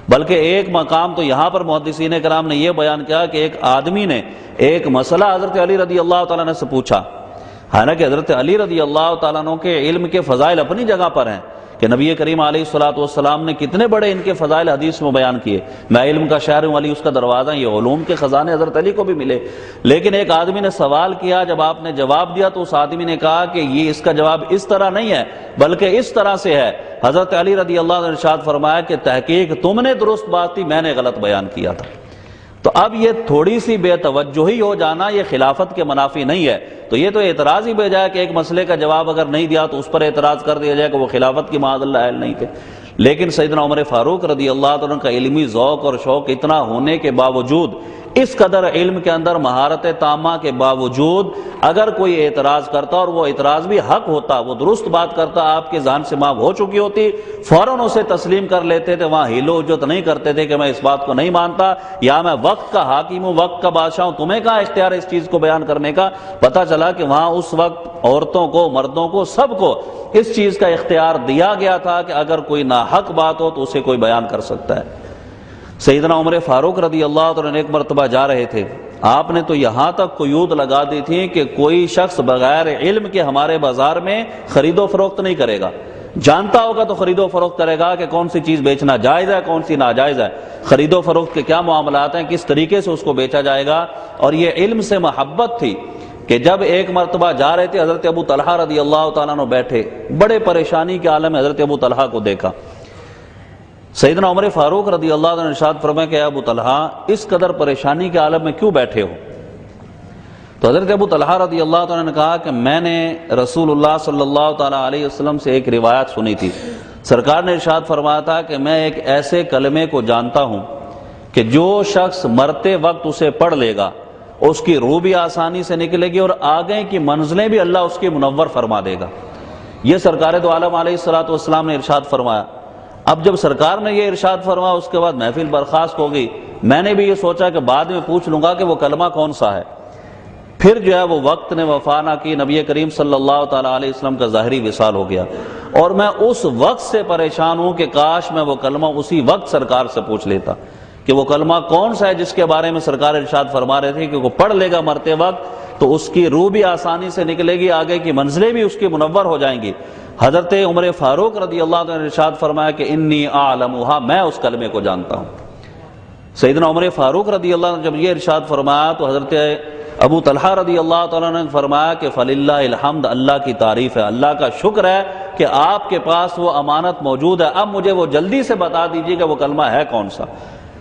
بلکہ ایک مقام تو یہاں پر محدثین کرام نے یہ بیان کیا کہ ایک آدمی نے ایک مسئلہ حضرت علی رضی اللہ تعالیٰ عنہ سے پوچھا، حالانکہ حضرت علی رضی اللہ تعالیٰ عنہ کے علم کے فضائل اپنی جگہ پر ہیں کہ نبی کریم علیہ الصلوۃ نے کتنے بڑے ان کے فضائل حدیث میں بیان کیے، میں علم کا شہر ہوں، علی اس کا دروازہ، یہ علوم کے خزانے حضرت علی کو بھی ملے۔ لیکن ایک آدمی نے سوال کیا، جب آپ نے جواب دیا تو اس آدمی نے کہا کہ یہ اس کا جواب اس طرح نہیں ہے بلکہ اس طرح سے ہے۔ حضرت علی رضی اللہ عنہ نے ارشاد فرمایا کہ تحقیق تم نے درست بات تھی، میں نے غلط بیان کیا تھا۔ تو اب یہ تھوڑی سی بے توجہی ہو جانا یہ خلافت کے منافی نہیں ہے۔ تو یہ تو اعتراض ہی بجائے کہ ایک مسئلے کا جواب اگر نہیں دیا تو اس پر اعتراض کر دیا جائے کہ وہ خلافت کی معاذ اللہ اہل نہیں تھے۔ لیکن سیدنا عمر فاروق رضی اللہ عنہ کا علمی ذوق اور شوق اتنا ہونے کے باوجود، اس قدر علم کے اندر مہارت تامہ کے باوجود، اگر کوئی اعتراض کرتا اور وہ اعتراض بھی حق ہوتا، وہ درست بات کرتا، آپ کے ذہن سے معاف ہو چکی ہوتی، فوراً اسے تسلیم کر لیتے تھے، وہاں ہیلو حجت نہیں کرتے تھے کہ میں اس بات کو نہیں مانتا، یا میں وقت کا حاکم ہوں، وقت کا بادشاہ ہوں، تمہیں کہاں اختیار ہے اس چیز کو بیان کرنے کا۔ پتہ چلا کہ وہاں اس وقت عورتوں کو، مردوں کو، سب کو اس چیز کا اختیار دیا گیا تھا کہ اگر کوئی ناحق بات ہو تو اسے کوئی بیان کر سکتا ہے۔ سیدنا عمر فاروق رضی اللہ عنہ ایک مرتبہ جا رہے تھے، آپ نے تو یہاں تک قیود لگا دی تھی کہ کوئی شخص بغیر علم کے ہمارے بازار میں خرید و فروخت نہیں کرے گا، جانتا ہوگا تو خرید و فروخت کرے گا کہ کون سی چیز بیچنا جائز ہے، کون سی ناجائز ہے، خرید و فروخت کے کیا معاملات ہیں، کس طریقے سے اس کو بیچا جائے گا۔ اور یہ علم سے محبت تھی کہ جب ایک مرتبہ جا رہے تھے، حضرت ابو طلحہ رضی اللہ تعالیٰ عنہ بیٹھے، بڑے پریشانی کے عالم میں حضرت ابو طلحہ کو دیکھا۔ سیدنا عمر فاروق رضی اللہ عنہ نے ارشاد فرمایا کہ اے ابو طلحہ، اس قدر پریشانی کے عالم میں کیوں بیٹھے ہو؟ تو حضرت ابو طلحہ رضی اللہ عنہ نے کہا کہ میں نے رسول اللہ صلی اللہ تعالیٰ علیہ وسلم سے ایک روایت سنی تھی، سرکار نے ارشاد فرمایا تھا کہ میں ایک ایسے کلمے کو جانتا ہوں کہ جو شخص مرتے وقت اسے پڑھ لے گا اس کی روح بھی آسانی سے نکلے گی اور آگے کی منزلیں بھی اللہ اس کی منور فرما دے گا۔ یہ سرکار دو عالم علیہ الصلوۃ والسلام نے ارشاد فرمایا۔ اب جب سرکار نے یہ ارشاد فرمایا اس کے بعد محفل برخاست ہو گئی۔ میں نے بھی یہ سوچا کہ بعد میں پوچھ لوں گا کہ وہ کلمہ کون سا ہے۔ پھر جو ہے وہ وقت نے وفا نہ کی، نبی کریم صلی اللہ تعالیٰ علیہ وسلم کا ظاہری وصال ہو گیا، اور میں اس وقت سے پریشان ہوں کہ کاش میں وہ کلمہ اسی وقت سرکار سے پوچھ لیتا کہ وہ کلمہ کون سا ہے جس کے بارے میں سرکار ارشاد فرما رہے تھے کہ وہ پڑھ لے گا مرتے وقت تو اس کی روح بھی آسانی سے نکلے گی، آگے کی منزلیں بھی اس کی منور ہو جائیں گی۔ حضرت عمر فاروق رضی اللہ عنہ نے ارشاد فرمایا کہ انی اعلمھا، میں اس کلمے کو جانتا ہوں۔ سیدنا عمر فاروق رضی اللہ عنہ جب یہ ارشاد فرمایا تو حضرت ابو طلحہ رضی اللہ تعالیٰ نے فرمایا کہ فللہ الحمد، اللہ کی تعریف ہے، اللہ کا شکر ہے کہ آپ کے پاس وہ امانت موجود ہے، اب مجھے وہ جلدی سے بتا دیجیے کہ وہ کلمہ ہے کون سا۔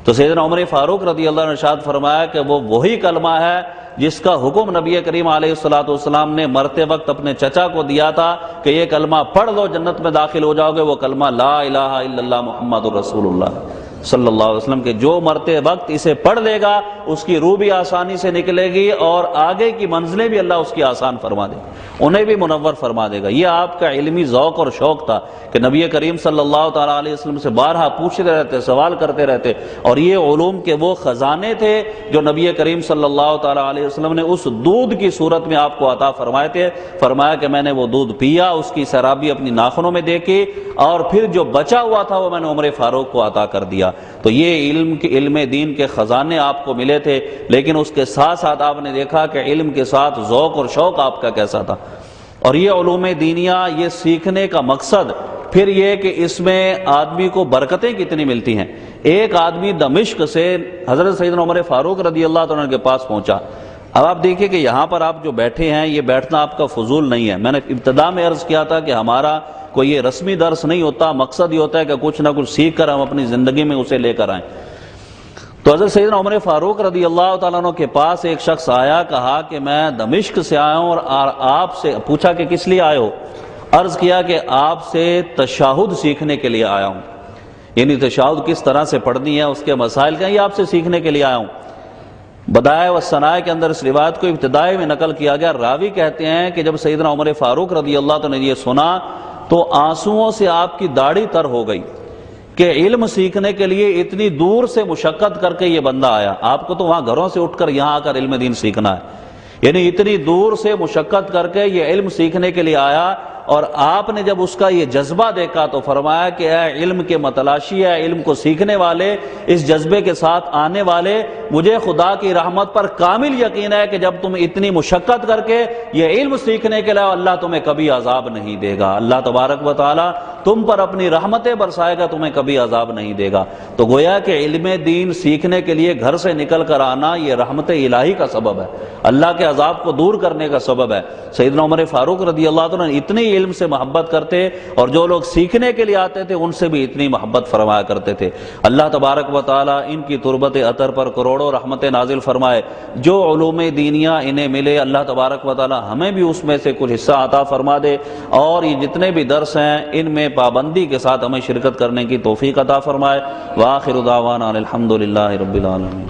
تو سیدنا عمر فاروق رضی اللہ عنہ نے ارشاد فرمایا کہ وہ وہی کلمہ ہے جس کا حکم نبی کریم علیہ الصلوۃ والسلام نے مرتے وقت اپنے چچا کو دیا تھا کہ یہ کلمہ پڑھ لو جنت میں داخل ہو جاؤ گے، وہ کلمہ لا الہ الا اللہ محمد الرسول اللہ صلی اللہ علیہ وسلم کے جو مرتے وقت اسے پڑھ لے گا اس کی روح بھی آسانی سے نکلے گی اور آگے کی منزلیں بھی اللہ اس کی آسان فرما دے گا، انہیں بھی منور فرما دے گا۔ یہ آپ کا علمی ذوق اور شوق تھا کہ نبی کریم صلی اللہ تعالیٰ علیہ وسلم سے بارہا پوچھتے رہتے، سوال کرتے رہتے، اور یہ علوم کے وہ خزانے تھے جو نبی کریم صلی اللہ تعالیٰ علیہ وسلم نے اس دودھ کی صورت میں آپ کو عطا فرمائے تھے۔ فرمایا کہ میں نے وہ دودھ پیا، اس کی سرابی اپنی ناخنوں میں دیکھی، اور پھر جو بچا ہوا تھا وہ میں نے عمر فاروق کو عطا کر دیا۔ تو یہ علم دین کے خزانے آپ کو ملے تھے، لیکن اس کے ساتھ ساتھ آپ نے دیکھا کہ علم کے ساتھ ذوق اور شوق آپ کا کیسا تھا۔ اور یہ علوم دینیہ، یہ سیکھنے کا مقصد پھر یہ کہ اس میں آدمی کو برکتیں کتنی ملتی ہیں۔ ایک آدمی دمشق سے حضرت سیدنا عمر فاروق رضی اللہ عنہ کے پاس پہنچا۔ اب آپ دیکھیں کہ یہاں پر آپ جو بیٹھے ہیں یہ بیٹھنا آپ کا فضول نہیں ہے۔ میں نے ابتدا میں عرض کیا تھا کہ ہمارا کوئی یہ رسمی درس نہیں ہوتا، مقصد یہ ہوتا ہے کہ کچھ نہ کچھ سیکھ کر ہم اپنی زندگی میں اسے لے کر آئیں۔ تو حضرت سیدنا عمر فاروق رضی اللہ تعالیٰ عنہ کے پاس ایک شخص آیا، کہا کہ میں دمشق سے آیا ہوں، اور آپ سے پوچھا کہ کس لیے آئے ہو؟ عرض کیا کہ آپ سے تشہد سیکھنے کے لیے آیا ہوں، یعنی تشہد کس طرح سے پڑھنی ہے، اس کے مسائل کیا، یہ آپ سے سیکھنے کے لیے آیا ہوں۔ بدائع والثناء کے اندر اس روایت کو ابتدائی میں نقل کیا گیا۔ راوی کہتے ہیں کہ جب سیدنا عمر فاروق رضی اللہ عنہ نے یہ سنا تو آنسوؤں سے آپ کی داڑھی تر ہو گئی کہ علم سیکھنے کے لیے اتنی دور سے مشقت کر کے یہ بندہ آیا۔ آپ کو تو وہاں گھروں سے اٹھ کر یہاں آ کر علم دین سیکھنا ہے، یعنی اتنی دور سے مشقت کر کے یہ علم سیکھنے کے لیے آیا، اور آپ نے جب اس کا یہ جذبہ دیکھا تو فرمایا کہ اے علم کے متلاشی، اے علم کو سیکھنے والے، اس جذبے کے ساتھ آنے والے، مجھے خدا کی رحمت پر کامل یقین ہے کہ جب تم اتنی مشقت کر کے یہ علم سیکھنے کے لیے اللہ تمہیں کبھی عذاب نہیں دے گا، اللہ تبارک و تعالی تم پر اپنی رحمتیں برسائے گا، تمہیں کبھی عذاب نہیں دے گا۔ تو گویا کہ علم دین سیکھنے کے لیے گھر سے نکل کر آنا یہ رحمت الہی کا سبب ہے، اللہ کے عذاب کو دور کرنے کا سبب ہے۔ سیدنا عمر فاروق رضی اللہ عنہ اتنی علم سے محبت کرتے، اور جو لوگ سیکھنے کے لیے آتے تھے ان سے بھی اتنی محبت فرمایا کرتے تھے۔ اللہ تبارک و تعالی ان کی تربت اطہر پر کروڑوں رحمتیں نازل فرمائے۔ جو علوم دینیہ انہیں ملے اللہ تبارک و تعالی ہمیں بھی اس میں سے کچھ حصہ عطا فرما دے، اور یہ جتنے بھی درس ہیں ان میں پابندی کے ساتھ ہمیں شرکت کرنے کی توفیق عطا فرمائے۔ وآخر دعوانا الحمدللہ رب العالمین۔